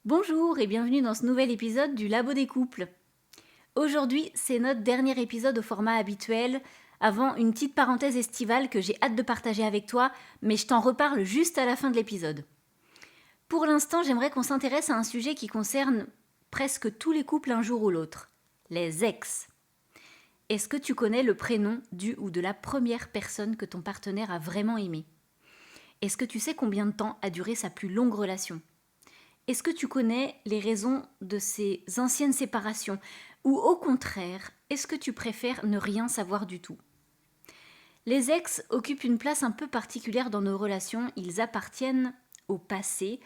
Bonjour et bienvenue dans ce nouvel épisode du Labo des couples. Aujourd'hui, c'est notre dernier épisode au format habituel, avant une petite parenthèse estivale que j'ai hâte de partager avec toi, mais je t'en reparle juste à la fin de l'épisode. Pour l'instant, j'aimerais qu'on s'intéresse à un sujet qui concerne presque tous les couples un jour ou l'autre, les ex. Est-ce que tu connais le prénom du ou de la première personne que ton partenaire a vraiment aimé ? Est-ce que tu sais combien de temps a duré sa plus longue relation ? Est-ce que tu connais les raisons de ces anciennes séparations ? Ou au contraire, est-ce que tu préfères ne rien savoir du tout ? Les ex occupent une place un peu particulière dans nos relations, ils appartiennent au passé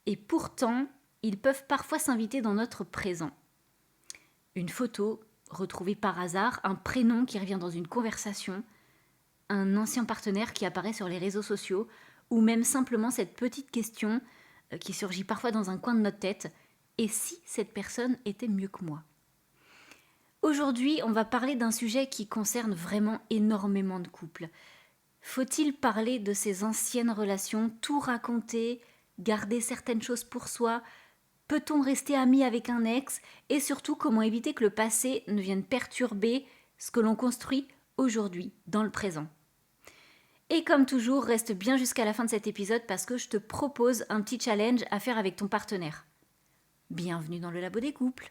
et pourtant, ils peuvent parfois s'inviter dans notre présent. Une photo retrouvée par hasard, un prénom qui revient dans une conversation, un ancien partenaire qui apparaît sur les réseaux sociaux ou même simplement cette petite question qui surgit parfois dans un coin de notre tête. Et si cette personne était mieux que moi ? Aujourd'hui, on va parler d'un sujet qui concerne vraiment énormément de couples. Faut-il parler de ces anciennes relations, tout raconter, garder certaines choses pour soi ? Peut-on rester ami avec un ex ? Et surtout, comment éviter que le passé ne vienne perturber ce que l'on construit aujourd'hui, dans le présent ? Et comme toujours, reste bien jusqu'à la fin de cet épisode parce que je te propose un petit challenge à faire avec ton partenaire. Bienvenue dans le Labo des couples.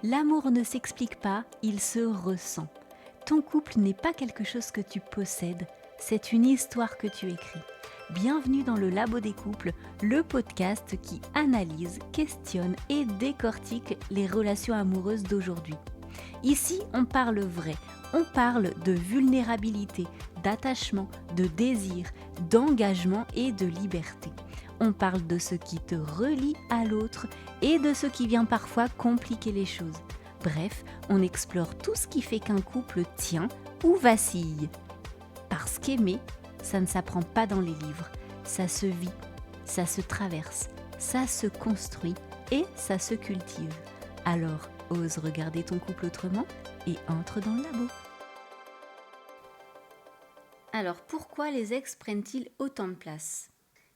L'amour ne s'explique pas, il se ressent. Ton couple n'est pas quelque chose que tu possèdes, c'est une histoire que tu écris. Bienvenue dans le Labo des couples, le podcast qui analyse, questionne et décortique les relations amoureuses d'aujourd'hui. Ici, on parle vrai, on parle de vulnérabilité, d'attachement, de désir, d'engagement et de liberté. On parle de ce qui te relie à l'autre et de ce qui vient parfois compliquer les choses. Bref, on explore tout ce qui fait qu'un couple tient ou vacille. Parce qu'aimer, ça ne s'apprend pas dans les livres, ça se vit, ça se traverse, ça se construit et ça se cultive. Alors, ose regarder ton couple autrement et entre dans le labo. Alors, pourquoi les ex prennent-ils autant de place ?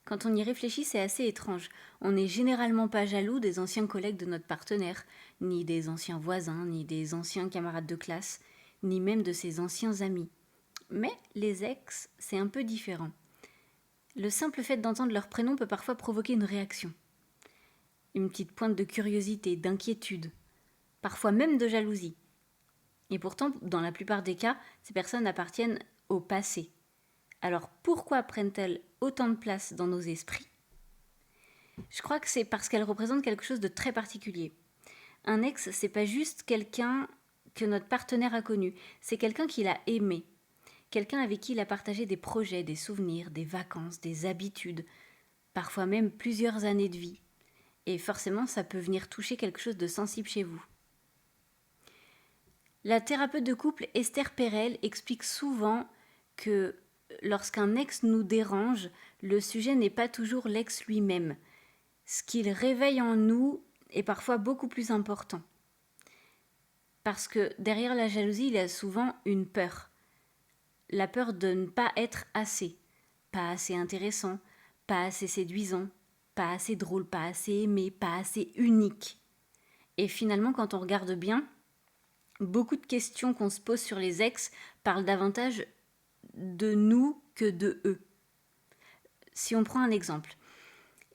Quand on y réfléchit, c'est assez étrange. On n'est généralement pas jaloux des anciens collègues de notre partenaire, ni des anciens voisins, ni des anciens camarades de classe, ni même de ses anciens amis. Mais les ex, c'est un peu différent. Le simple fait d'entendre leur prénom peut parfois provoquer une réaction. Une petite pointe de curiosité, d'inquiétude, parfois même de jalousie. Et pourtant, dans la plupart des cas, ces personnes appartiennent au passé. Alors pourquoi prennent-elles autant de place dans nos esprits ? Je crois que c'est parce qu'elles représentent quelque chose de très particulier. Un ex, c'est pas juste quelqu'un que notre partenaire a connu, c'est quelqu'un qu'il a aimé. Quelqu'un avec qui il a partagé des projets, des souvenirs, des vacances, des habitudes, parfois même plusieurs années de vie. Et forcément, ça peut venir toucher quelque chose de sensible chez vous. La thérapeute de couple Esther Perel explique souvent que lorsqu'un ex nous dérange, le sujet n'est pas toujours l'ex lui-même. Ce qu'il réveille en nous est parfois beaucoup plus important. Parce que derrière la jalousie, il y a souvent une peur. La peur de ne pas être assez. Pas assez intéressant, pas assez séduisant, pas assez drôle, pas assez aimé, pas assez unique. Et finalement, quand on regarde bien, beaucoup de questions qu'on se pose sur les ex parlent davantage de nous que de eux. Si on prend un exemple,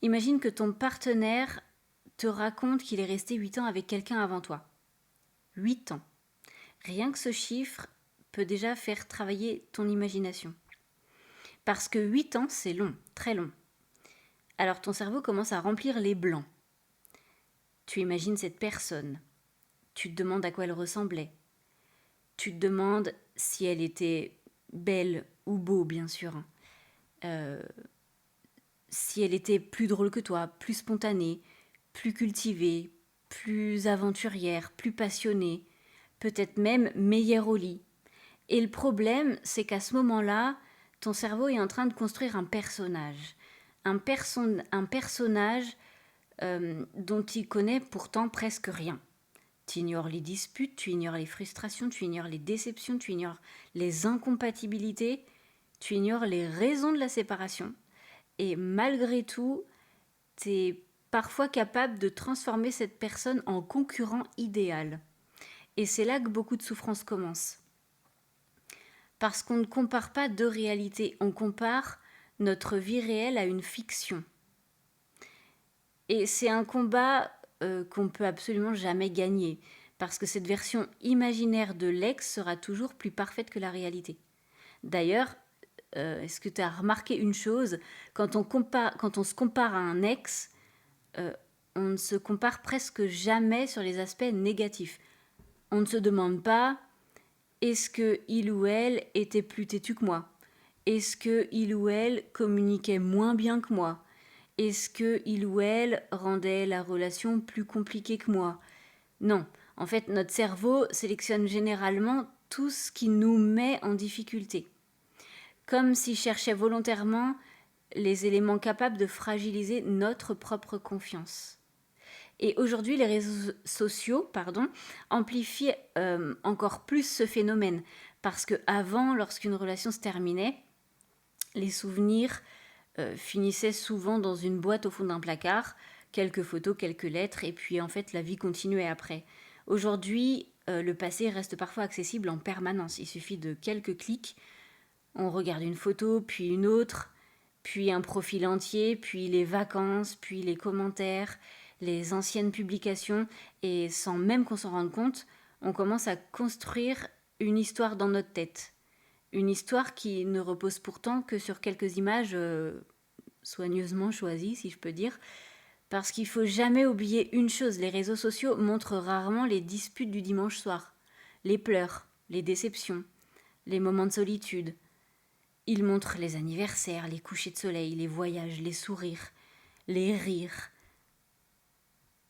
imagine que ton partenaire te raconte qu'il est resté 8 ans avec quelqu'un avant toi. 8 ans. Rien que ce chiffre peut déjà faire travailler ton imagination. Parce que 8 ans, c'est long, très long. Alors ton cerveau commence à remplir les blancs. Tu imagines cette personne. Tu te demandes à quoi elle ressemblait. Tu te demandes si elle était belle ou beau, bien sûr. Si elle était plus drôle que toi, plus spontanée, plus cultivée, plus aventurière, plus passionnée, peut-être même meilleure au lit. Et le problème, c'est qu'à ce moment-là, ton cerveau est en train de construire un personnage. Un personnage dont il connaît pourtant presque rien. Tu ignores les disputes, tu ignores les frustrations, tu ignores les déceptions, tu ignores les incompatibilités, tu ignores les raisons de la séparation. Et malgré tout, t'es parfois capable de transformer cette personne en concurrent idéal. Et c'est là que beaucoup de souffrance commence. Parce qu'on ne compare pas deux réalités, on compare notre vie réelle à une fiction. Et c'est un combat qu'on peut absolument jamais gagner, parce que cette version imaginaire de l'ex sera toujours plus parfaite que la réalité. D'ailleurs, est-ce que tu as remarqué une chose? Quand on se compare à un ex, on ne se compare presque jamais sur les aspects négatifs. On ne se demande pas, est-ce que il ou elle était plus têtu que moi? Est-ce que il ou elle communiquait moins bien que moi? Est-ce que il ou elle rendait la relation plus compliquée que moi? Non. En fait, notre cerveau sélectionne généralement tout ce qui nous met en difficulté. Comme s'il cherchait volontairement les éléments capables de fragiliser notre propre confiance. Et aujourd'hui, les réseaux sociaux amplifient encore plus ce phénomène. Parce qu'avant, lorsqu'une relation se terminait, les souvenirs finissaient souvent dans une boîte au fond d'un placard, quelques photos, quelques lettres, et puis en fait, la vie continuait après. Aujourd'hui, le passé reste parfois accessible en permanence. Il suffit de quelques clics. On regarde une photo, puis une autre, puis un profil entier, puis les vacances, puis les commentaires, les anciennes publications, et sans même qu'on s'en rende compte, on commence à construire une histoire dans notre tête. Une histoire qui ne repose pourtant que sur quelques images soigneusement choisies, si je peux dire, parce qu'il ne faut jamais oublier une chose, les réseaux sociaux montrent rarement les disputes du dimanche soir, les pleurs, les déceptions, les moments de solitude. Ils montrent les anniversaires, les couchers de soleil, les voyages, les sourires, les rires.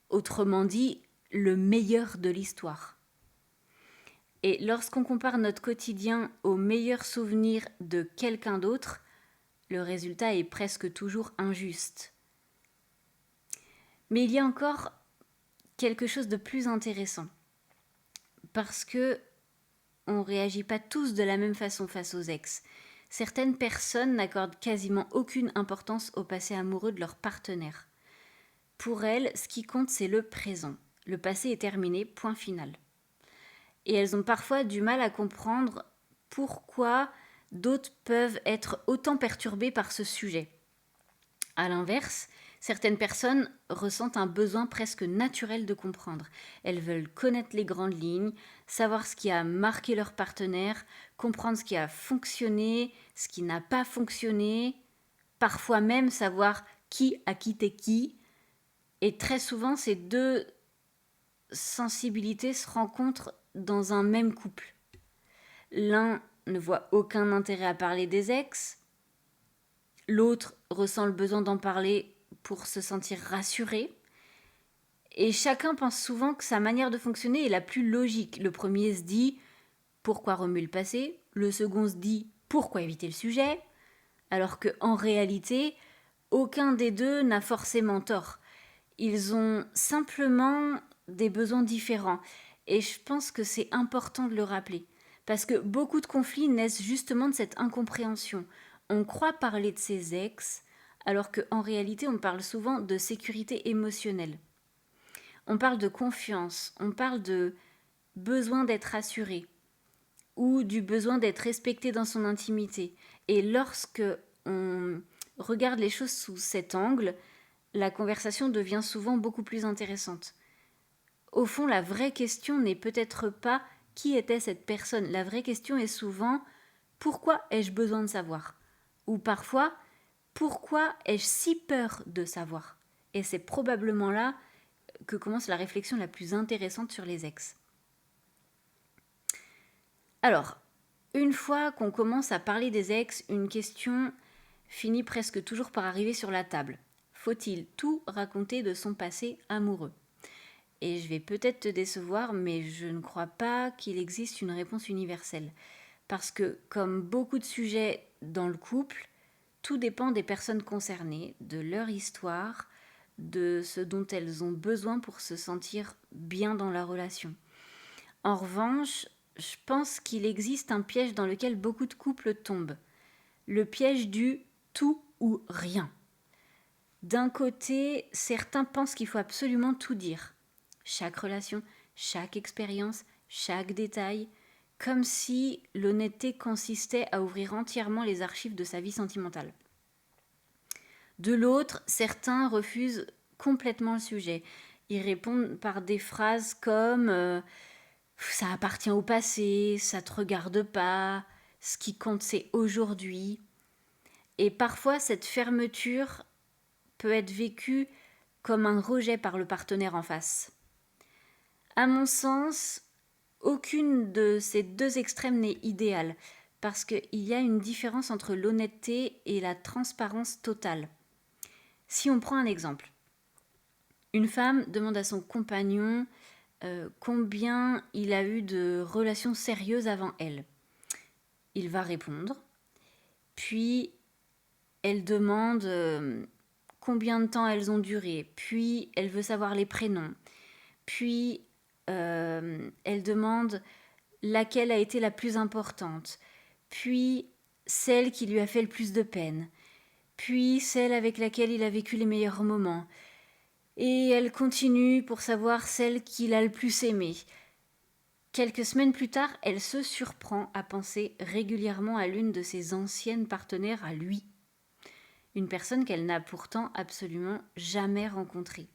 Autrement dit, le meilleur de l'histoire. Et lorsqu'on compare notre quotidien aux meilleurs souvenirs de quelqu'un d'autre, le résultat est presque toujours injuste. Mais il y a encore quelque chose de plus intéressant. Parce que on ne réagit pas tous de la même façon face aux ex. Certaines personnes n'accordent quasiment aucune importance au passé amoureux de leur partenaire. Pour elles, ce qui compte, c'est le présent. Le passé est terminé, point final. Et elles ont parfois du mal à comprendre pourquoi d'autres peuvent être autant perturbées par ce sujet. À l'inverse, certaines personnes ressentent un besoin presque naturel de comprendre. Elles veulent connaître les grandes lignes, savoir ce qui a marqué leur partenaire, comprendre ce qui a fonctionné, ce qui n'a pas fonctionné, parfois même savoir qui a quitté qui. Et très souvent, ces deux sensibilités se rencontrent dans un même couple. L'un ne voit aucun intérêt à parler des ex, l'autre ressent le besoin d'en parler pour se sentir rassuré. Et chacun pense souvent que sa manière de fonctionner est la plus logique. Le premier se dit « pourquoi remuer le passé ?» Le second se dit « pourquoi éviter le sujet ?» Alors qu'en réalité, aucun des deux n'a forcément tort. Ils ont simplement des besoins différents. Et je pense que c'est important de le rappeler. Parce que beaucoup de conflits naissent justement de cette incompréhension. On croit parler de ses ex, alors qu'en réalité, on parle souvent de sécurité émotionnelle. On parle de confiance, on parle de besoin d'être rassuré ou du besoin d'être respecté dans son intimité. Et lorsque on regarde les choses sous cet angle, la conversation devient souvent beaucoup plus intéressante. Au fond, la vraie question n'est peut-être pas qui était cette personne. La vraie question est souvent pourquoi ai-je besoin de savoir ? Ou parfois, pourquoi ai-je si peur de savoir ? Et c'est probablement là que commence la réflexion la plus intéressante sur les ex. Alors, une fois qu'on commence à parler des ex, une question finit presque toujours par arriver sur la table. Faut-il tout raconter de son passé amoureux ? Et je vais peut-être te décevoir, mais je ne crois pas qu'il existe une réponse universelle. Parce que, comme beaucoup de sujets dans le couple, tout dépend des personnes concernées, de leur histoire, de ce dont elles ont besoin pour se sentir bien dans la relation. En revanche, je pense qu'il existe un piège dans lequel beaucoup de couples tombent. Le piège du tout ou rien. D'un côté, certains pensent qu'il faut absolument tout dire. Chaque relation, chaque expérience, chaque détail, comme si l'honnêteté consistait à ouvrir entièrement les archives de sa vie sentimentale. De l'autre, certains refusent complètement le sujet. Ils répondent par des phrases comme ça appartient au passé, ça te regarde pas, ce qui compte c'est aujourd'hui. Et parfois, cette fermeture peut être vécue comme un rejet par le partenaire en face. À mon sens, aucune de ces deux extrêmes n'est idéale, parce qu'il y a une différence entre l'honnêteté et la transparence totale. Si on prend un exemple, une femme demande à son compagnon combien il a eu de relations sérieuses avant elle. Il va répondre, puis elle demande combien de temps elles ont duré, puis elle veut savoir les prénoms, puis elle demande laquelle a été la plus importante, puis celle qui lui a fait le plus de peine, puis celle avec laquelle il a vécu les meilleurs moments. Et elle continue pour savoir celle qu'il a le plus aimée. Quelques semaines plus tard, elle se surprend à penser régulièrement à l'une de ses anciennes partenaires à lui. Une personne qu'elle n'a pourtant absolument jamais rencontrée.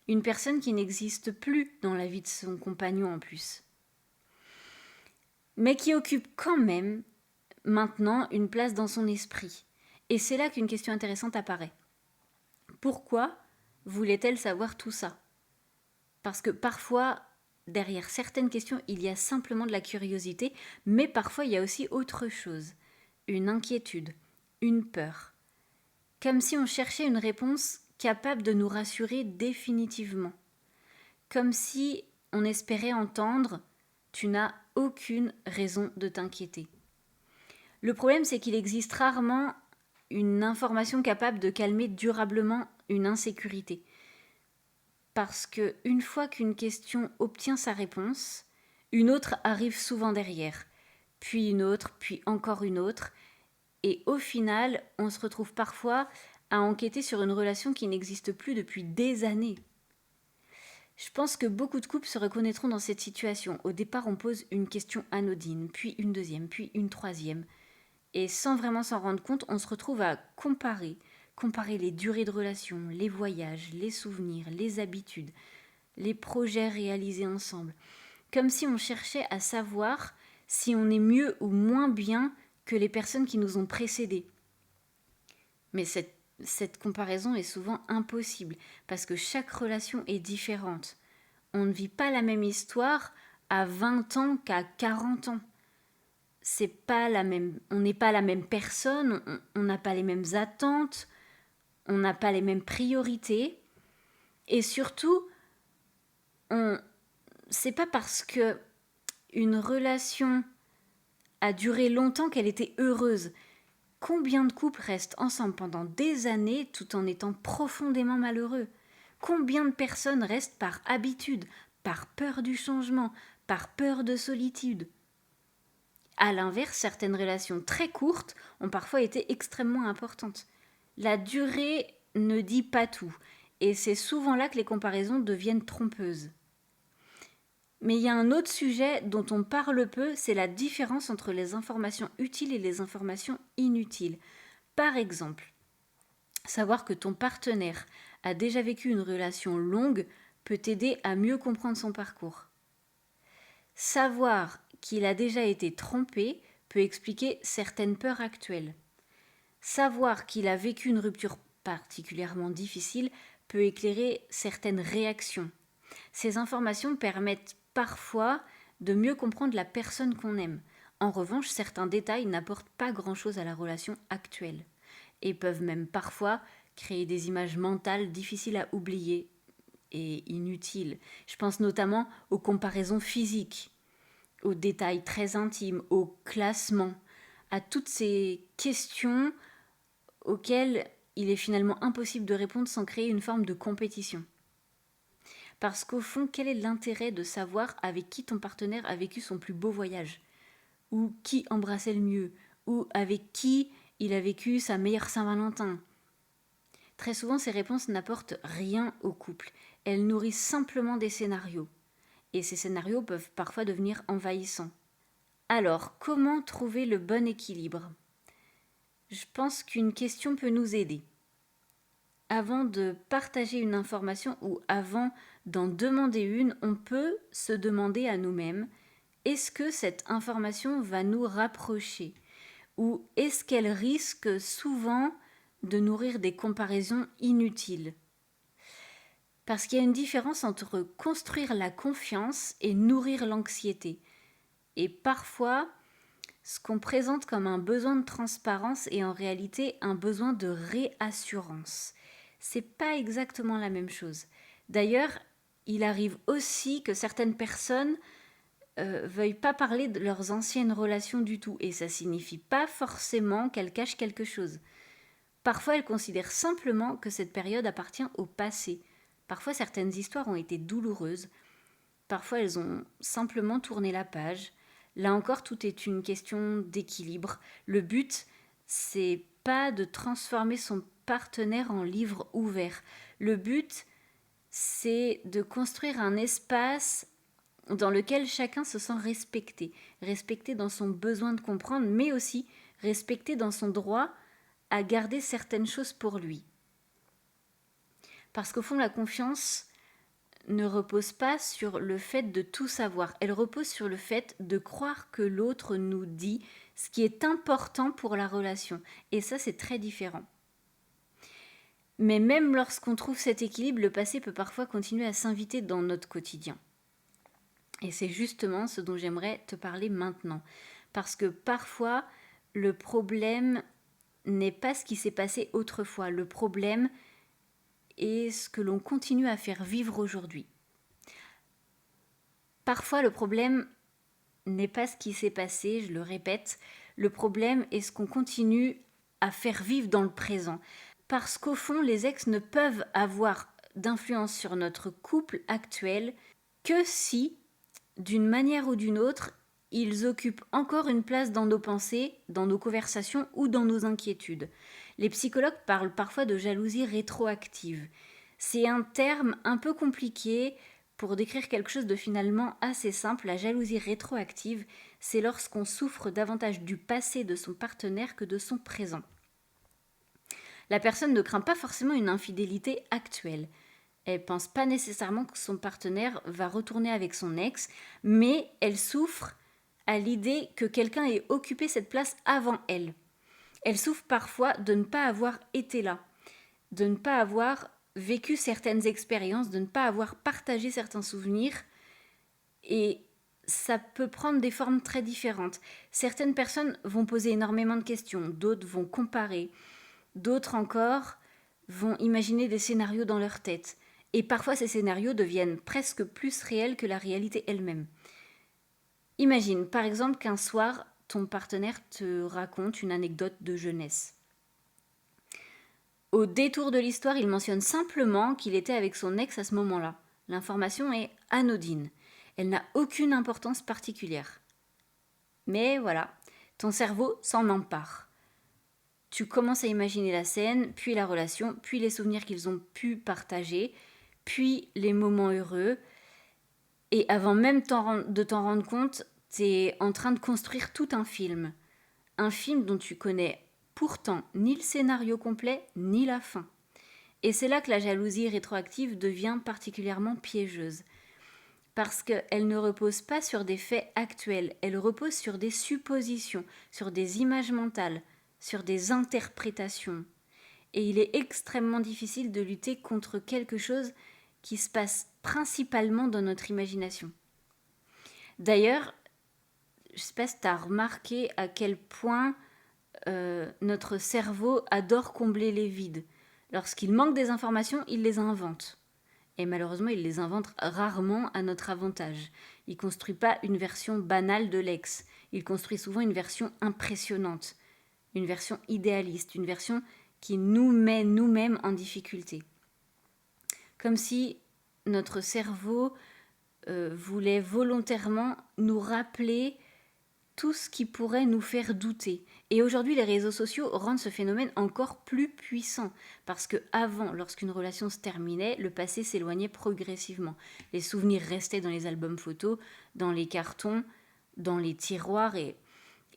Une personne qui n'existe plus dans la vie de son compagnon en plus. Mais qui occupe quand même maintenant une place dans son esprit. Et c'est là qu'une question intéressante apparaît. Pourquoi voulait-elle savoir tout ça ? Parce que parfois, derrière certaines questions, il y a simplement de la curiosité, mais parfois il y a aussi autre chose. Une inquiétude, une peur. Comme si on cherchait une réponse capable de nous rassurer définitivement. Comme si on espérait entendre « tu n'as aucune raison de t'inquiéter ». Le problème, c'est qu'il existe rarement une information capable de calmer durablement une insécurité. Parce qu'une fois qu'une question obtient sa réponse, une autre arrive souvent derrière, puis une autre, puis encore une autre, et au final, on se retrouve parfois à enquêter sur une relation qui n'existe plus depuis des années. Je pense que beaucoup de couples se reconnaîtront dans cette situation. Au départ, on pose une question anodine, puis une deuxième, puis une troisième. Et sans vraiment s'en rendre compte, on se retrouve à comparer les durées de relation, les voyages, les souvenirs, les habitudes, les projets réalisés ensemble. Comme si on cherchait à savoir si on est mieux ou moins bien que les personnes qui nous ont précédés. Mais cette comparaison est souvent impossible parce que chaque relation est différente. On ne vit pas la même histoire à 20 ans qu'à 40 ans. On n'est pas la même personne, on n'a pas les mêmes attentes, on n'a pas les mêmes priorités. Et surtout, c'est pas parce que une relation a duré longtemps qu'elle était heureuse. Combien de couples restent ensemble pendant des années tout en étant profondément malheureux ? Combien de personnes restent par habitude, par peur du changement, par peur de solitude ? À l'inverse, certaines relations très courtes ont parfois été extrêmement importantes. La durée ne dit pas tout, et c'est souvent là que les comparaisons deviennent trompeuses. Mais il y a un autre sujet dont on parle peu, c'est la différence entre les informations utiles et les informations inutiles. Par exemple, savoir que ton partenaire a déjà vécu une relation longue peut t'aider à mieux comprendre son parcours. Savoir qu'il a déjà été trompé peut expliquer certaines peurs actuelles. Savoir qu'il a vécu une rupture particulièrement difficile peut éclairer certaines réactions. Ces informations permettent parfois de mieux comprendre la personne qu'on aime. En revanche, certains détails n'apportent pas grand-chose à la relation actuelle et peuvent même parfois créer des images mentales difficiles à oublier et inutiles. Je pense notamment aux comparaisons physiques, aux détails très intimes, au classement, à toutes ces questions auxquelles il est finalement impossible de répondre sans créer une forme de compétition. Parce qu'au fond, quel est l'intérêt de savoir avec qui ton partenaire a vécu son plus beau voyage ? Ou qui embrassait le mieux ? Ou avec qui il a vécu sa meilleure Saint-Valentin ? Très souvent, ces réponses n'apportent rien au couple. Elles nourrissent simplement des scénarios. Et ces scénarios peuvent parfois devenir envahissants. Alors, comment trouver le bon équilibre ? Je pense qu'une question peut nous aider. Avant de partager une information ou avant d'en demander une, on peut se demander à nous-mêmes, est-ce que cette information va nous rapprocher ? Ou est-ce qu'elle risque souvent de nourrir des comparaisons inutiles ? Parce qu'il y a une différence entre construire la confiance et nourrir l'anxiété. Et parfois, ce qu'on présente comme un besoin de transparence est en réalité un besoin de réassurance. C'est pas exactement la même chose. D'ailleurs, il arrive aussi que certaines personnes veuillent pas parler de leurs anciennes relations du tout. Et ça signifie pas forcément qu'elles cachent quelque chose. Parfois, elles considèrent simplement que cette période appartient au passé. Parfois, certaines histoires ont été douloureuses. Parfois, elles ont simplement tourné la page. Là encore, tout est une question d'équilibre. Le but, c'est pas de transformer son partenaire en livre ouvert. Le but, c'est de construire un espace dans lequel chacun se sent respecté. Respecté dans son besoin de comprendre, mais aussi respecté dans son droit à garder certaines choses pour lui. Parce qu'au fond, la confiance ne repose pas sur le fait de tout savoir. Elle repose sur le fait de croire que l'autre nous dit ce qui est important pour la relation. Et ça, c'est très différent. Mais même lorsqu'on trouve cet équilibre, le passé peut parfois continuer à s'inviter dans notre quotidien. Et c'est justement ce dont j'aimerais te parler maintenant. Parce que parfois, le problème n'est pas ce qui s'est passé autrefois. Le problème est ce que l'on continue à faire vivre aujourd'hui. Parfois, le problème n'est pas ce qui s'est passé, je le répète. Le problème est ce qu'on continue à faire vivre dans le présent. Parce qu'au fond, les ex ne peuvent avoir d'influence sur notre couple actuel que si, d'une manière ou d'une autre, ils occupent encore une place dans nos pensées, dans nos conversations ou dans nos inquiétudes. Les psychologues parlent parfois de jalousie rétroactive. C'est un terme un peu compliqué pour décrire quelque chose de finalement assez simple. La jalousie rétroactive, c'est lorsqu'on souffre davantage du passé de son partenaire que de son présent. La personne ne craint pas forcément une infidélité actuelle. Elle ne pense pas nécessairement que son partenaire va retourner avec son ex, mais elle souffre à l'idée que quelqu'un ait occupé cette place avant elle. Elle souffre parfois de ne pas avoir été là, de ne pas avoir vécu certaines expériences, de ne pas avoir partagé certains souvenirs. Et ça peut prendre des formes très différentes. Certaines personnes vont poser énormément de questions, d'autres vont comparer, d'autres encore vont imaginer des scénarios dans leur tête. Et parfois ces scénarios deviennent presque plus réels que la réalité elle-même. Imagine par exemple qu'un soir, ton partenaire te raconte une anecdote de jeunesse. Au détour de l'histoire, il mentionne simplement qu'il était avec son ex à ce moment-là. L'information est anodine. Elle n'a aucune importance particulière. Mais voilà, ton cerveau s'en empare. Tu commences à imaginer la scène, puis la relation, puis les souvenirs qu'ils ont pu partager, puis les moments heureux. Et avant même de t'en rendre compte, tu es en train de construire tout un film. Un film dont tu connais pourtant ni le scénario complet, ni la fin. Et c'est là que la jalousie rétroactive devient particulièrement piégeuse. Parce qu'elle ne repose pas sur des faits actuels, elle repose sur des suppositions, sur des images mentales, sur des interprétations. Et il est extrêmement difficile de lutter contre quelque chose qui se passe principalement dans notre imagination. D'ailleurs, je ne sais pas si tu as remarqué à quel point notre cerveau adore combler les vides. Lorsqu'il manque des informations, il les invente. Et malheureusement, il les invente rarement à notre avantage. Il ne construit pas une version banale de l'ex. Il construit souvent une version impressionnante, une version idéaliste, une version qui nous met nous-mêmes en difficulté. Comme si notre cerveau voulait volontairement nous rappeler tout ce qui pourrait nous faire douter. Et aujourd'hui, les réseaux sociaux rendent ce phénomène encore plus puissant. Parce que avant, lorsqu'une relation se terminait, le passé s'éloignait progressivement. Les souvenirs restaient dans les albums photos, dans les cartons, dans les tiroirs,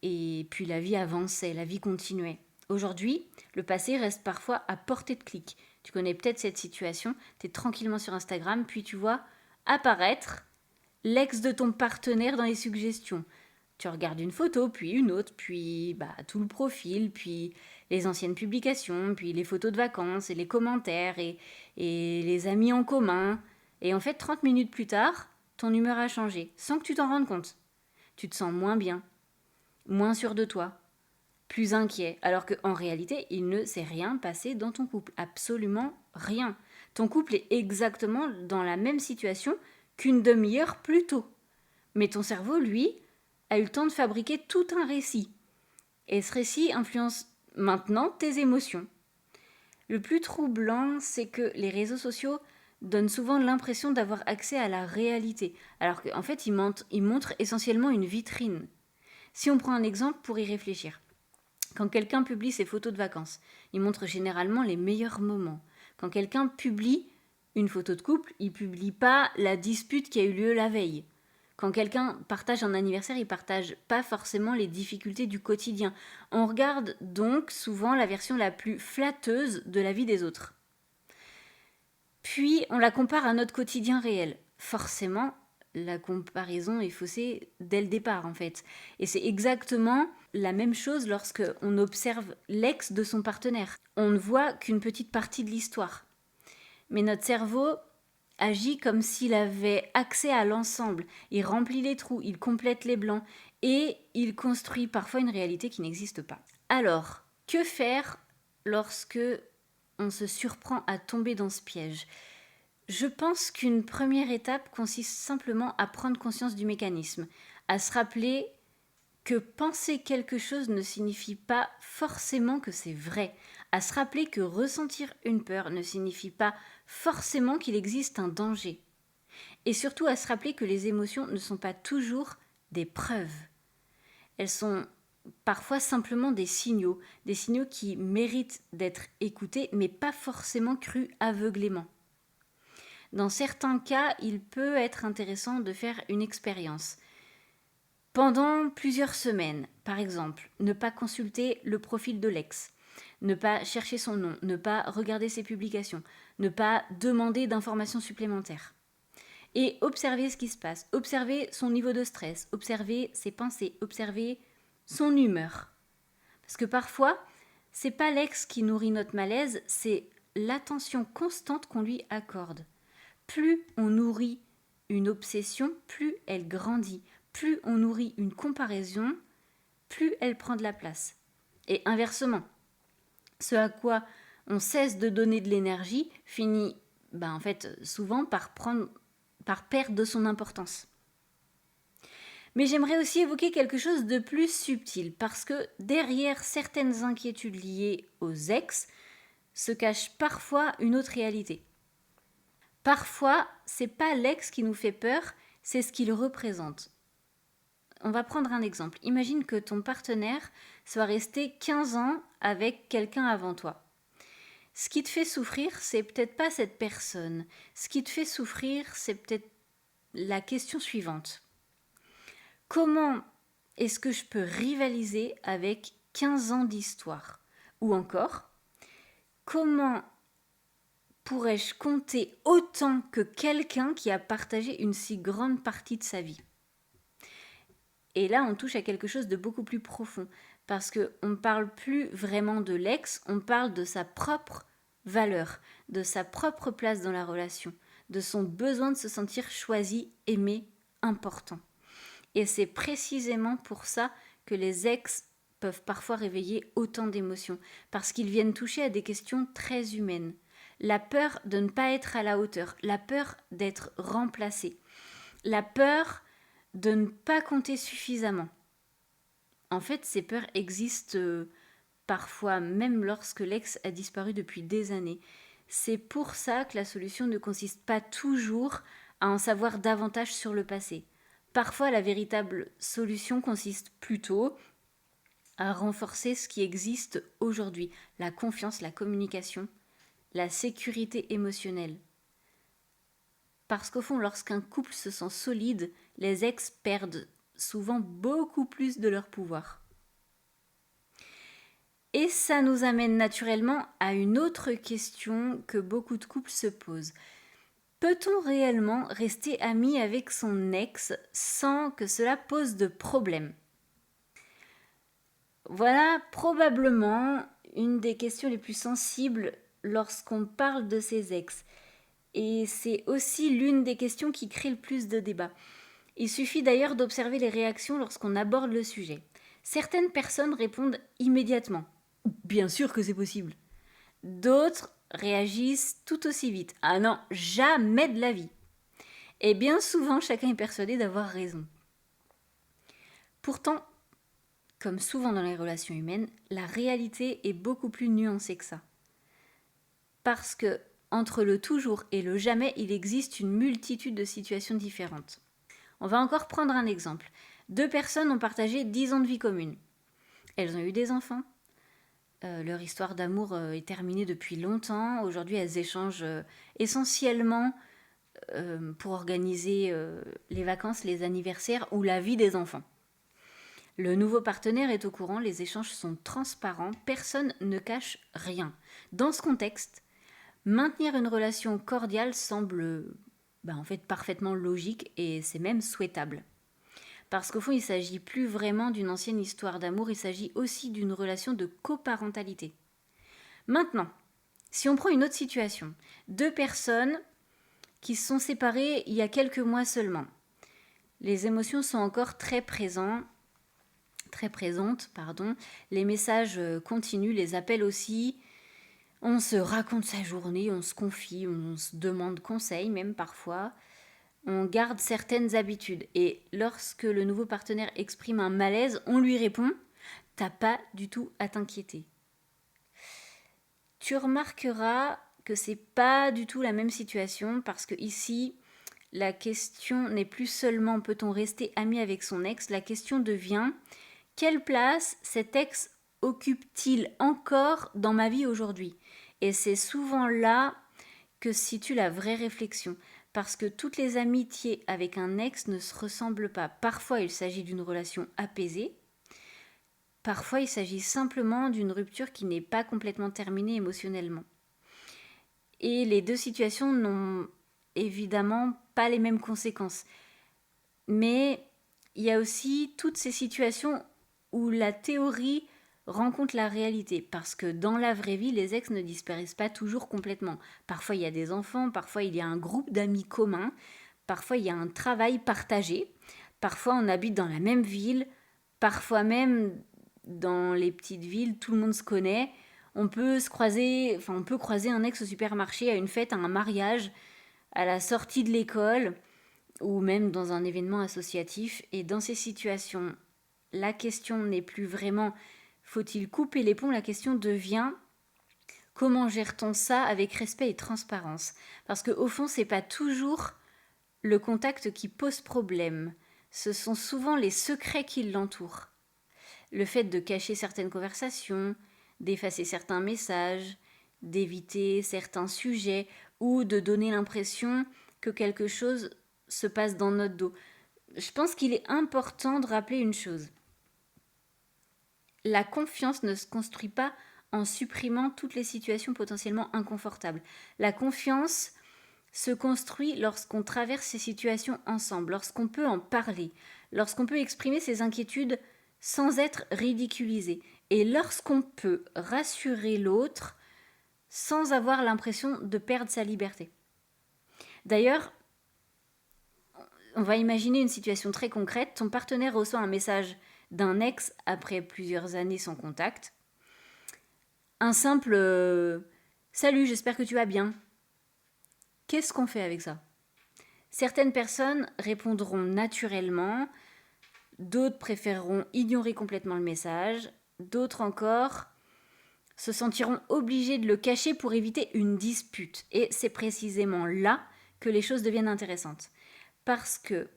et puis la vie avançait, la vie continuait. Aujourd'hui, le passé reste parfois à portée de clic. Tu connais peut-être cette situation, tu es tranquillement sur Instagram, puis tu vois apparaître l'ex de ton partenaire dans les suggestions. Tu regardes une photo, puis une autre, puis tout le profil, puis les anciennes publications, puis les photos de vacances, et les commentaires, et les amis en commun. Et en fait, 30 minutes plus tard, ton humeur a changé, sans que tu t'en rendes compte. Tu te sens moins bien, moins sûr de toi, plus inquiet, alors qu'en réalité, il ne s'est rien passé dans ton couple, absolument rien. Ton couple est exactement dans la même situation qu'une demi-heure plus tôt. Mais ton cerveau, lui, a eu le temps de fabriquer tout un récit. Et ce récit influence maintenant tes émotions. Le plus troublant, c'est que les réseaux sociaux donnent souvent l'impression d'avoir accès à la réalité, alors qu'en fait, ils montrent essentiellement une vitrine. Si on prend un exemple pour y réfléchir. Quand quelqu'un publie ses photos de vacances, il montre généralement les meilleurs moments. Quand quelqu'un publie une photo de couple, il ne publie pas la dispute qui a eu lieu la veille. Quand quelqu'un partage un anniversaire, il ne partage pas forcément les difficultés du quotidien. On regarde donc souvent la version la plus flatteuse de la vie des autres. Puis on la compare à notre quotidien réel. Forcément, la comparaison est faussée dès le départ en fait. Et c'est exactement la même chose lorsque on observe l'ex de son partenaire. On ne voit qu'une petite partie de l'histoire. Mais notre cerveau agit comme s'il avait accès à l'ensemble. Il remplit les trous, il complète les blancs et il construit parfois une réalité qui n'existe pas. Alors, que faire lorsque on se surprend à tomber dans ce piège ? Je pense qu'une première étape consiste simplement à prendre conscience du mécanisme, à se rappeler que penser quelque chose ne signifie pas forcément que c'est vrai, à se rappeler que ressentir une peur ne signifie pas forcément qu'il existe un danger, et surtout à se rappeler que les émotions ne sont pas toujours des preuves. Elles sont parfois simplement des signaux qui méritent d'être écoutés, mais pas forcément crus aveuglément. Dans certains cas, il peut être intéressant de faire une expérience. Pendant plusieurs semaines, par exemple, ne pas consulter le profil de l'ex, ne pas chercher son nom, ne pas regarder ses publications, ne pas demander d'informations supplémentaires. Et observer ce qui se passe, observer son niveau de stress, observer ses pensées, observer son humeur. Parce que parfois, c'est pas l'ex qui nourrit notre malaise, c'est l'attention constante qu'on lui accorde. Plus on nourrit une obsession, plus elle grandit. Plus on nourrit une comparaison, plus elle prend de la place. Et inversement, ce à quoi on cesse de donner de l'énergie finit souvent par perdre de son importance. Mais j'aimerais aussi évoquer quelque chose de plus subtil, parce que derrière certaines inquiétudes liées aux ex se cache parfois une autre réalité. Parfois, c'est pas l'ex qui nous fait peur, c'est ce qu'il représente. On va prendre un exemple. Imagine que ton partenaire soit resté 15 ans avec quelqu'un avant toi. Ce qui te fait souffrir, c'est peut-être pas cette personne. Ce qui te fait souffrir, c'est peut-être la question suivante. Comment est-ce que je peux rivaliser avec 15 ans d'histoire ? Ou encore, comment pourrais-je compter autant que quelqu'un qui a partagé une si grande partie de sa vie ? Et là, on touche à quelque chose de beaucoup plus profond, parce qu'on ne parle plus vraiment de l'ex, on parle de sa propre valeur, de sa propre place dans la relation, de son besoin de se sentir choisi, aimé, important. Et c'est précisément pour ça que les ex peuvent parfois réveiller autant d'émotions, parce qu'ils viennent toucher à des questions très humaines. La peur de ne pas être à la hauteur, la peur d'être remplacé, la peur de ne pas compter suffisamment. En fait, ces peurs existent parfois même lorsque l'ex a disparu depuis des années. C'est pour ça que la solution ne consiste pas toujours à en savoir davantage sur le passé. Parfois, la véritable solution consiste plutôt à renforcer ce qui existe aujourd'hui, la confiance, la communication, la sécurité émotionnelle. Parce qu'au fond, lorsqu'un couple se sent solide, les ex perdent souvent beaucoup plus de leur pouvoir. Et ça nous amène naturellement à une autre question que beaucoup de couples se posent. Peut-on réellement rester ami avec son ex sans que cela pose de problème ? Voilà probablement une des questions les plus sensibles lorsqu'on parle de ses ex. Et c'est aussi l'une des questions qui crée le plus de débats. Il suffit d'ailleurs d'observer les réactions lorsqu'on aborde le sujet. Certaines personnes répondent immédiatement. Bien sûr que c'est possible. D'autres réagissent tout aussi vite. Ah non, jamais de la vie. Et bien souvent, chacun est persuadé d'avoir raison. Pourtant, comme souvent dans les relations humaines, la réalité est beaucoup plus nuancée que ça. Parce que entre le toujours et le jamais, il existe une multitude de situations différentes. On va encore prendre un exemple. 2 personnes ont partagé 10 ans de vie commune. Elles ont eu des enfants. Leur histoire d'amour est terminée depuis longtemps. Aujourd'hui, elles échangent essentiellement pour organiser les vacances, les anniversaires ou la vie des enfants. Le nouveau partenaire est au courant, les échanges sont transparents, personne ne cache rien. Dans ce contexte, maintenir une relation cordiale semble parfaitement logique et c'est même souhaitable. Parce qu'au fond, il ne s'agit plus vraiment d'une ancienne histoire d'amour, il s'agit aussi d'une relation de coparentalité. Maintenant, si on prend une autre situation, 2 personnes qui se sont séparées il y a quelques mois seulement. Les émotions sont encore très présentes, les messages continuent, les appels aussi. On se raconte sa journée, on se confie, on se demande conseil même parfois. On garde certaines habitudes et lorsque le nouveau partenaire exprime un malaise, on lui répond « T'as pas du tout à t'inquiéter ». Tu remarqueras que c'est pas du tout la même situation parce que ici, la question n'est plus seulement peut-on rester ami avec son ex, la question devient quelle place cet ex occupe-t-il encore dans ma vie aujourd'hui ? Et c'est souvent là que se situe la vraie réflexion. Parce que toutes les amitiés avec un ex ne se ressemblent pas. Parfois, il s'agit d'une relation apaisée. Parfois, il s'agit simplement d'une rupture qui n'est pas complètement terminée émotionnellement. Et les 2 situations n'ont évidemment pas les mêmes conséquences. Mais il y a aussi toutes ces situations où la théorie rencontre la réalité, parce que dans la vraie vie, les ex ne disparaissent pas toujours complètement. Parfois, il y a des enfants, parfois, il y a un groupe d'amis communs, parfois, il y a un travail partagé, parfois, on habite dans la même ville, parfois même, dans les petites villes, tout le monde se connaît. On peut croiser un ex au supermarché, à une fête, à un mariage, à la sortie de l'école, ou même dans un événement associatif. Et dans ces situations, la question n'est plus vraiment faut-il couper les ponts, la question devient comment gère-t-on ça avec respect et transparence ? Parce qu'au fond, c'est pas toujours le contact qui pose problème. Ce sont souvent les secrets qui l'entourent. Le fait de cacher certaines conversations, d'effacer certains messages, d'éviter certains sujets ou de donner l'impression que quelque chose se passe dans notre dos. Je pense qu'il est important de rappeler une chose. La confiance ne se construit pas en supprimant toutes les situations potentiellement inconfortables. La confiance se construit lorsqu'on traverse ces situations ensemble, lorsqu'on peut en parler, lorsqu'on peut exprimer ses inquiétudes sans être ridiculisé et lorsqu'on peut rassurer l'autre sans avoir l'impression de perdre sa liberté. D'ailleurs, on va imaginer une situation très concrète. Ton partenaire reçoit un message d'un ex après plusieurs années sans contact. Un simple Salut, j'espère que tu vas bien ». Qu'est-ce qu'on fait avec ça ? Certaines personnes répondront naturellement, d'autres préféreront ignorer complètement le message, d'autres encore se sentiront obligés de le cacher pour éviter une dispute. Et c'est précisément là que les choses deviennent intéressantes. Parce que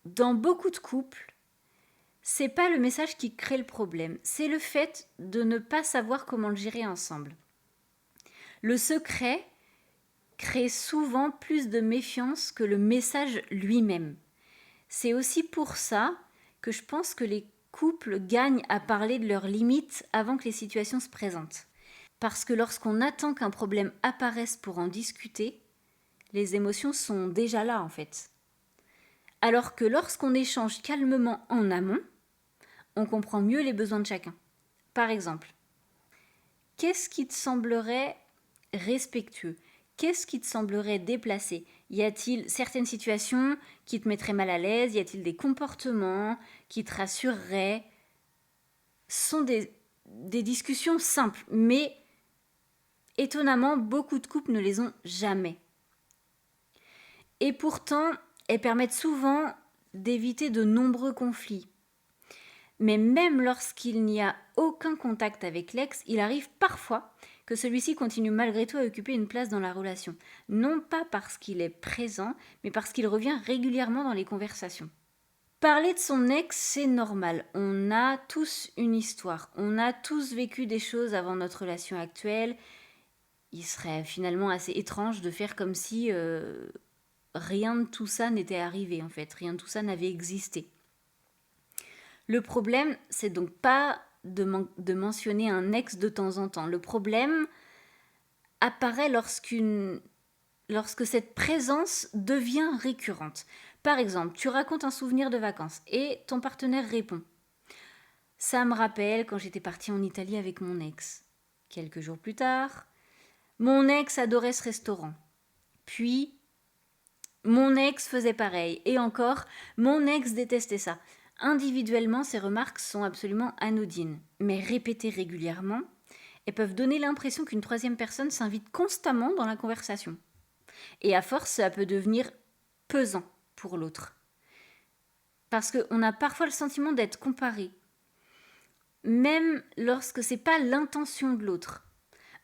dans beaucoup de couples, c'est pas le message qui crée le problème, c'est le fait de ne pas savoir comment le gérer ensemble. Le secret crée souvent plus de méfiance que le message lui-même. C'est aussi pour ça que je pense que les couples gagnent à parler de leurs limites avant que les situations se présentent. Parce que lorsqu'on attend qu'un problème apparaisse pour en discuter, les émotions sont déjà là en fait. Alors que lorsqu'on échange calmement en amont, on comprend mieux les besoins de chacun. Par exemple, qu'est-ce qui te semblerait respectueux ? Qu'est-ce qui te semblerait déplacé ? Y a-t-il certaines situations qui te mettraient mal à l'aise ? Y a-t-il des comportements qui te rassureraient ? Ce sont des discussions simples, mais étonnamment, beaucoup de couples ne les ont jamais. Et pourtant, elles permettent souvent d'éviter de nombreux conflits. Mais même lorsqu'il n'y a aucun contact avec l'ex, il arrive parfois que celui-ci continue malgré tout à occuper une place dans la relation. Non pas parce qu'il est présent, mais parce qu'il revient régulièrement dans les conversations. Parler de son ex, c'est normal. On a tous une histoire. On a tous vécu des choses avant notre relation actuelle. Il serait finalement assez étrange de faire comme si rien de tout ça n'était arrivé en fait. Rien de tout ça n'avait existé. Le problème, c'est donc pas de mentionner un ex de temps en temps. Le problème apparaît lorsque cette présence devient récurrente. Par exemple, tu racontes un souvenir de vacances et ton partenaire répond « Ça me rappelle quand j'étais partie en Italie avec mon ex. » Quelques jours plus tard, « Mon ex adorait ce restaurant. » Puis, « Mon ex faisait pareil. » Et encore, « Mon ex détestait ça. » Individuellement, ces remarques sont absolument anodines, mais répétées régulièrement, elles peuvent donner l'impression qu'une troisième personne s'invite constamment dans la conversation. Et à force, ça peut devenir pesant pour l'autre. Parce qu'on a parfois le sentiment d'être comparé, même lorsque ce n'est pas l'intention de l'autre.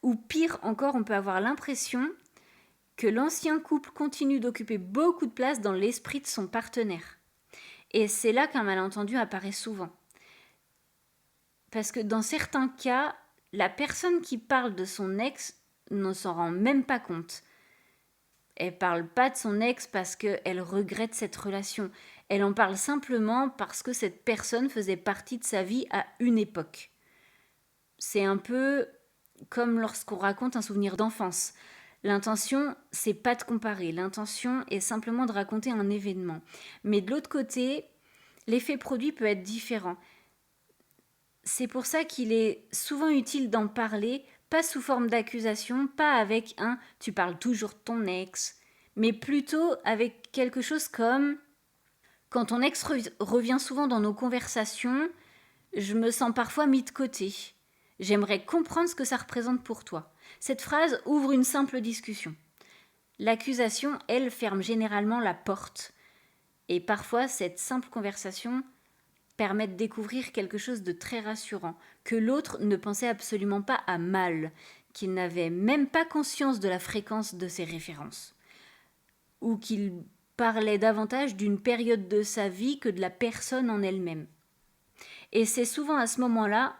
Ou pire encore, on peut avoir l'impression que l'ancien couple continue d'occuper beaucoup de place dans l'esprit de son partenaire. Et c'est là qu'un malentendu apparaît souvent. Parce que dans certains cas, la personne qui parle de son ex ne s'en rend même pas compte. Elle ne parle pas de son ex parce qu'elle regrette cette relation. Elle en parle simplement parce que cette personne faisait partie de sa vie à une époque. C'est un peu comme lorsqu'on raconte un souvenir d'enfance. L'intention, c'est pas de comparer. L'intention est simplement de raconter un événement. Mais de l'autre côté, l'effet produit peut être différent. C'est pour ça qu'il est souvent utile d'en parler, pas sous forme d'accusation, pas avec un « tu parles toujours de ton ex », mais plutôt avec quelque chose comme « quand ton ex revient souvent dans nos conversations, je me sens parfois mis de côté. J'aimerais comprendre ce que ça représente pour toi. » Cette phrase ouvre une simple discussion. L'accusation, elle, ferme généralement la porte. Et parfois, cette simple conversation permet de découvrir quelque chose de très rassurant, que l'autre ne pensait absolument pas à mal, qu'il n'avait même pas conscience de la fréquence de ses références, ou qu'il parlait davantage d'une période de sa vie que de la personne en elle-même. Et c'est souvent à ce moment-là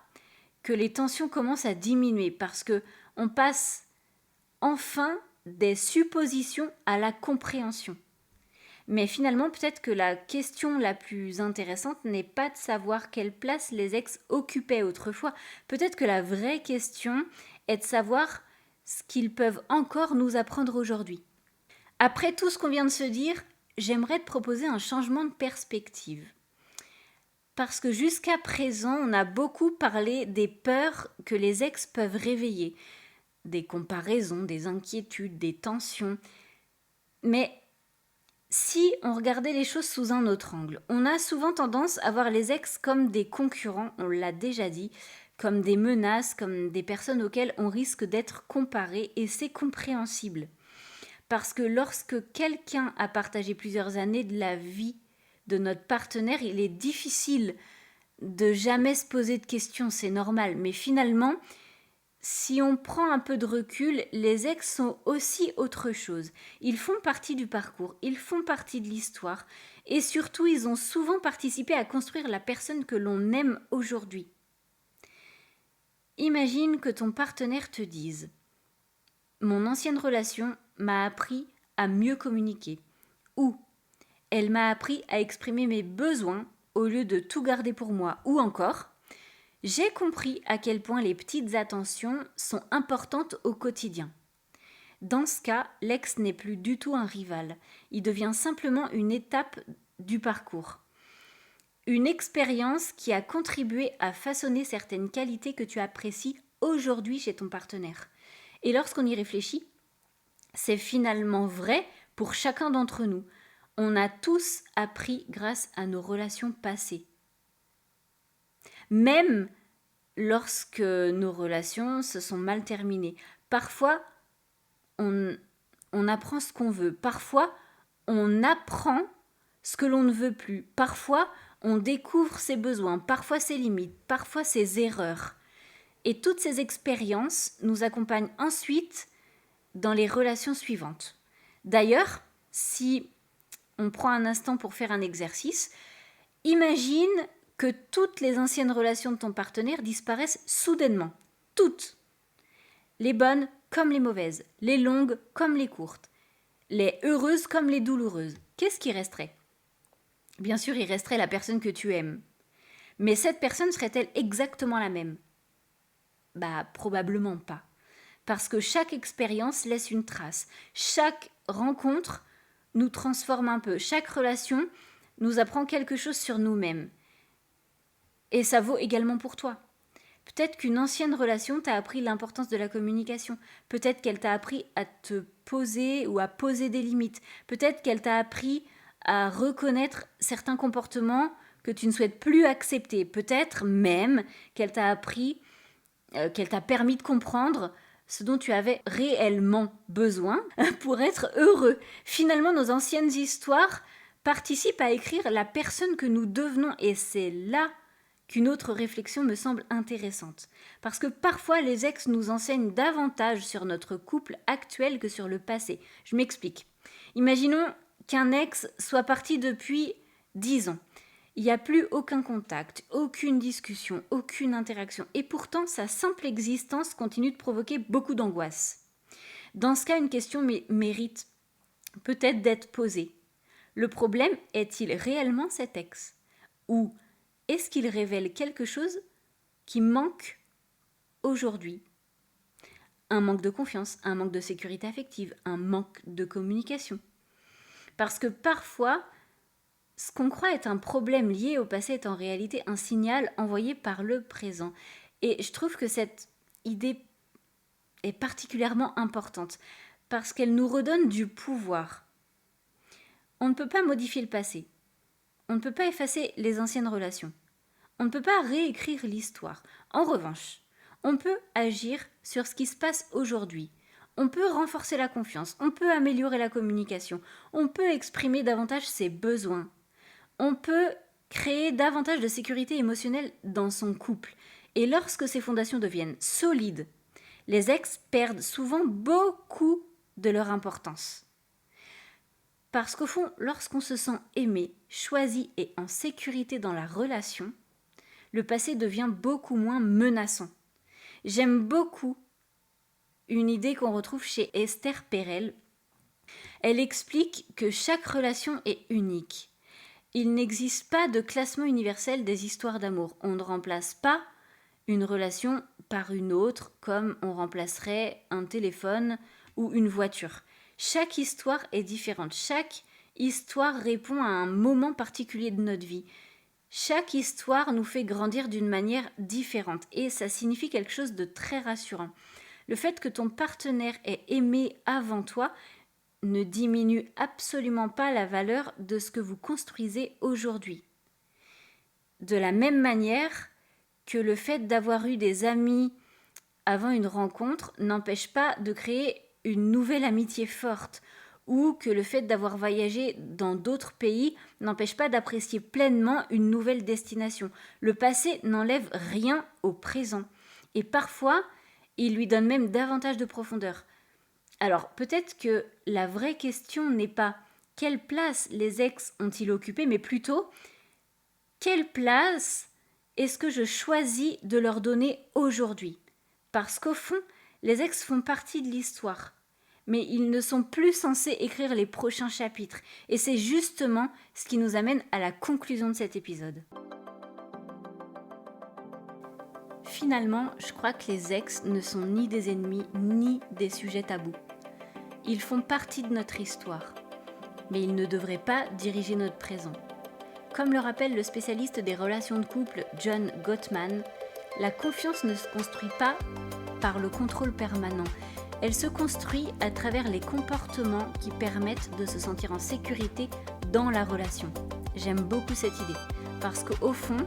que les tensions commencent à diminuer, parce que on passe enfin des suppositions à la compréhension. Mais finalement, peut-être que la question la plus intéressante n'est pas de savoir quelle place les ex occupaient autrefois. Peut-être que la vraie question est de savoir ce qu'ils peuvent encore nous apprendre aujourd'hui. Après tout ce qu'on vient de se dire, j'aimerais te proposer un changement de perspective. Parce que jusqu'à présent, on a beaucoup parlé des peurs que les ex peuvent réveiller. Des comparaisons, des inquiétudes, des tensions. Mais si on regardait les choses sous un autre angle, on a souvent tendance à voir les ex comme des concurrents, on l'a déjà dit, comme des menaces, comme des personnes auxquelles on risque d'être comparé, et c'est compréhensible. Parce que lorsque quelqu'un a partagé plusieurs années de la vie de notre partenaire, il est difficile de jamais se poser de questions, c'est normal, mais finalement, si on prend un peu de recul, les ex sont aussi autre chose. Ils font partie du parcours, ils font partie de l'histoire et surtout ils ont souvent participé à construire la personne que l'on aime aujourd'hui. Imagine que ton partenaire te dise « Mon ancienne relation m'a appris à mieux communiquer » ou « Elle m'a appris à exprimer mes besoins au lieu de tout garder pour moi » ou encore « J'ai compris à quel point les petites attentions sont importantes au quotidien ». Dans ce cas, l'ex n'est plus du tout un rival, il devient simplement une étape du parcours. Une expérience qui a contribué à façonner certaines qualités que tu apprécies aujourd'hui chez ton partenaire. Et lorsqu'on y réfléchit, c'est finalement vrai pour chacun d'entre nous. On a tous appris grâce à nos relations passées. Même lorsque nos relations se sont mal terminées. Parfois, on apprend ce qu'on veut. Parfois, on apprend ce que l'on ne veut plus. Parfois, on découvre ses besoins, parfois ses limites, parfois ses erreurs. Et toutes ces expériences nous accompagnent ensuite dans les relations suivantes. D'ailleurs, si on prend un instant pour faire un exercice, imagine que toutes les anciennes relations de ton partenaire disparaissent soudainement. Toutes. Les bonnes comme les mauvaises, les longues comme les courtes, les heureuses comme les douloureuses. Qu'est-ce qui resterait ? Bien sûr, il resterait la personne que tu aimes. Mais cette personne serait-elle exactement la même ? Probablement pas. Parce que chaque expérience laisse une trace. Chaque rencontre nous transforme un peu. Chaque relation nous apprend quelque chose sur nous-mêmes. Et ça vaut également pour toi. Peut-être qu'une ancienne relation t'a appris l'importance de la communication. Peut-être qu'elle t'a appris à te poser ou à poser des limites. Peut-être qu'elle t'a appris à reconnaître certains comportements que tu ne souhaites plus accepter. Peut-être même qu'elle t'a appris, qu'elle t'a permis de comprendre ce dont tu avais réellement besoin pour être heureux. Finalement, nos anciennes histoires participent à écrire la personne que nous devenons et c'est là qu'une autre réflexion me semble intéressante. Parce que parfois, les ex nous enseignent davantage sur notre couple actuel que sur le passé. Je m'explique. Imaginons qu'un ex soit parti depuis 10 ans. Il n'y a plus aucun contact, aucune discussion, aucune interaction. Et pourtant, sa simple existence continue de provoquer beaucoup d'angoisse. Dans ce cas, une question mérite peut-être d'être posée. Le problème est-il réellement cet ex ? Ou est-ce qu'il révèle quelque chose qui manque aujourd'hui ? Un manque de confiance, un manque de sécurité affective, un manque de communication. Parce que parfois, ce qu'on croit être un problème lié au passé est en réalité un signal envoyé par le présent. Et je trouve que cette idée est particulièrement importante parce qu'elle nous redonne du pouvoir. On ne peut pas modifier le passé. On ne peut pas effacer les anciennes relations. On ne peut pas réécrire l'histoire. En revanche, on peut agir sur ce qui se passe aujourd'hui. On peut renforcer la confiance, on peut améliorer la communication, on peut exprimer davantage ses besoins. On peut créer davantage de sécurité émotionnelle dans son couple. Et lorsque ces fondations deviennent solides, les ex perdent souvent beaucoup de leur importance. Parce qu'au fond, lorsqu'on se sent aimé, choisi et en sécurité dans la relation, le passé devient beaucoup moins menaçant. J'aime beaucoup une idée qu'on retrouve chez Esther Perel. Elle explique que chaque relation est unique. Il n'existe pas de classement universel des histoires d'amour. On ne remplace pas une relation par une autre comme on remplacerait un téléphone ou une voiture. Chaque histoire est différente. Chaque histoire répond à un moment particulier de notre vie. Chaque histoire nous fait grandir d'une manière différente et ça signifie quelque chose de très rassurant. Le fait que ton partenaire ait aimé avant toi ne diminue absolument pas la valeur de ce que vous construisez aujourd'hui. De la même manière que le fait d'avoir eu des amis avant une rencontre n'empêche pas de créer une nouvelle amitié forte, ou que le fait d'avoir voyagé dans d'autres pays n'empêche pas d'apprécier pleinement une nouvelle destination. Le passé n'enlève rien au présent. Et parfois, Il lui donne même davantage de profondeur. Alors, peut-être que la vraie question n'est pas quelle place les ex ont-ils occupée, mais plutôt quelle place est-ce que je choisis de leur donner aujourd'hui ? Parce qu'au fond, les ex font partie de l'histoire. Mais ils ne sont plus censés écrire les prochains chapitres. Et c'est justement ce qui nous amène à la conclusion de cet épisode. Finalement, je crois que les ex ne sont ni des ennemis, ni des sujets tabous. Ils font partie de notre histoire. Mais ils ne devraient pas diriger notre présent. Comme le rappelle le spécialiste des relations de couple John Gottman, la confiance ne se construit pas par le contrôle permanent. Elle se construit à travers les comportements qui permettent de se sentir en sécurité dans la relation. J'aime beaucoup cette idée, parce qu'au fond,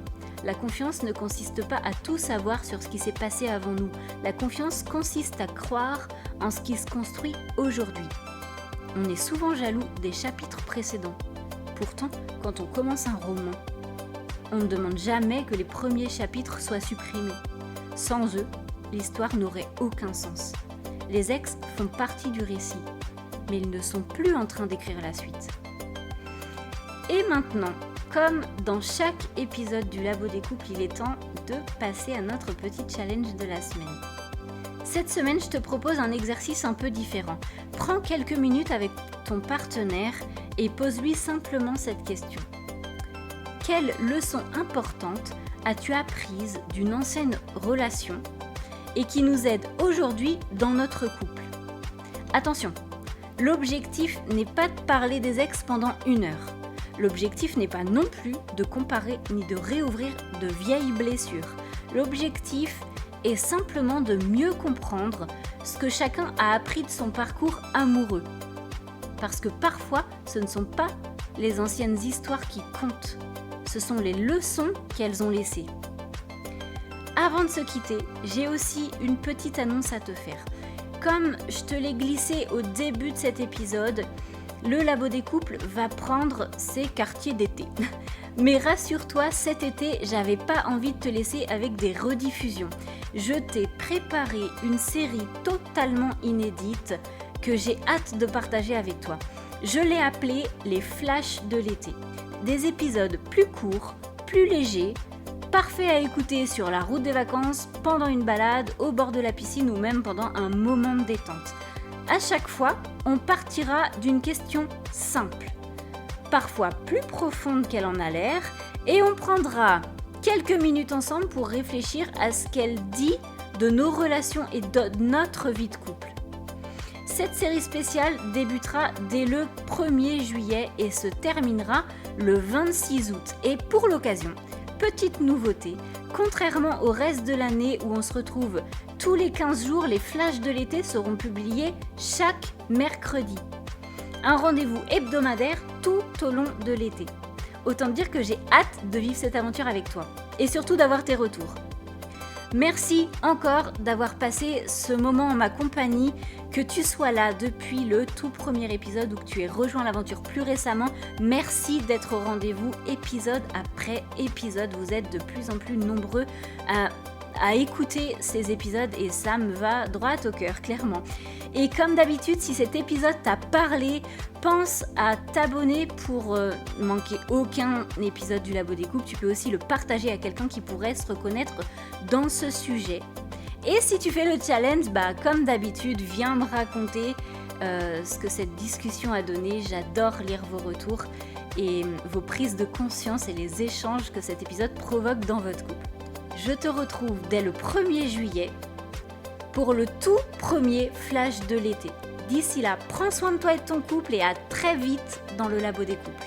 la confiance ne consiste pas à tout savoir sur ce qui s'est passé avant nous. La confiance consiste à croire en ce qui se construit aujourd'hui. On est souvent jaloux des chapitres précédents. Pourtant, quand on commence un roman, on ne demande jamais que les premiers chapitres soient supprimés. Sans eux, l'histoire n'aurait aucun sens. Les ex font partie du récit, mais ils ne sont plus en train d'écrire la suite. Et maintenant, comme dans chaque épisode du Labo des couples, il est temps de passer à notre petit challenge de la semaine. Cette semaine, je te propose un exercice un peu différent. Prends quelques minutes avec ton partenaire et pose-lui simplement cette question. Quelle leçon importante as-tu apprise d'une ancienne relation et qui nous aide aujourd'hui dans notre couple? Attention, l'objectif n'est pas de parler des ex pendant 1 heure. L'objectif n'est pas non plus de comparer ni de réouvrir de vieilles blessures. L'objectif est simplement de mieux comprendre ce que chacun a appris de son parcours amoureux. Parce que parfois, ce ne sont pas les anciennes histoires qui comptent, ce sont les leçons qu'elles ont laissées. Avant de se quitter, j'ai aussi une petite annonce à te faire. Comme je te l'ai glissé au début de cet épisode, le Labo des couples va prendre ses quartiers d'été. Mais rassure-toi, cet été, j'avais pas envie de te laisser avec des rediffusions. Je t'ai préparé une série totalement inédite que j'ai hâte de partager avec toi. Je l'ai appelée les flashs de l'été. Des épisodes plus courts, plus légers, parfaits à écouter sur la route des vacances, pendant une balade, au bord de la piscine ou même pendant un moment de détente. À chaque fois, on partira d'une question simple, parfois plus profonde qu'elle en a l'air, et on prendra quelques minutes ensemble pour réfléchir à ce qu'elle dit de nos relations et de notre vie de couple. Cette série spéciale débutera dès le 1er juillet et se terminera le 26 août. Et pour l'occasion, petite nouveauté, contrairement au reste de l'année où on se retrouve tous les 15 jours, les flashs de l'été seront publiés chaque mercredi. Un rendez-vous hebdomadaire tout au long de l'été. Autant dire que j'ai hâte de vivre cette aventure avec toi et surtout d'avoir tes retours. Merci encore d'avoir passé ce moment en ma compagnie, que tu sois là depuis le tout premier épisode ou que tu aies rejoint l'aventure plus récemment. Merci d'être au rendez-vous épisode après épisode. Vous êtes de plus en plus nombreux à écouter ces épisodes et ça me va droit au cœur, clairement. Et comme d'habitude, si cet épisode t'a parlé, pense à t'abonner pour manquer aucun épisode du Labo des couples. Tu peux aussi le partager à quelqu'un qui pourrait se reconnaître dans ce sujet. Et si tu fais le challenge, comme d'habitude, viens me raconter ce que cette discussion a donné. J'adore lire vos retours et vos prises de conscience et les échanges que cet épisode provoque dans votre couple. Je te retrouve dès le 1er juillet pour le tout premier flash de l'été. D'ici là, prends soin de toi et de ton couple et à très vite dans le Labo des couples.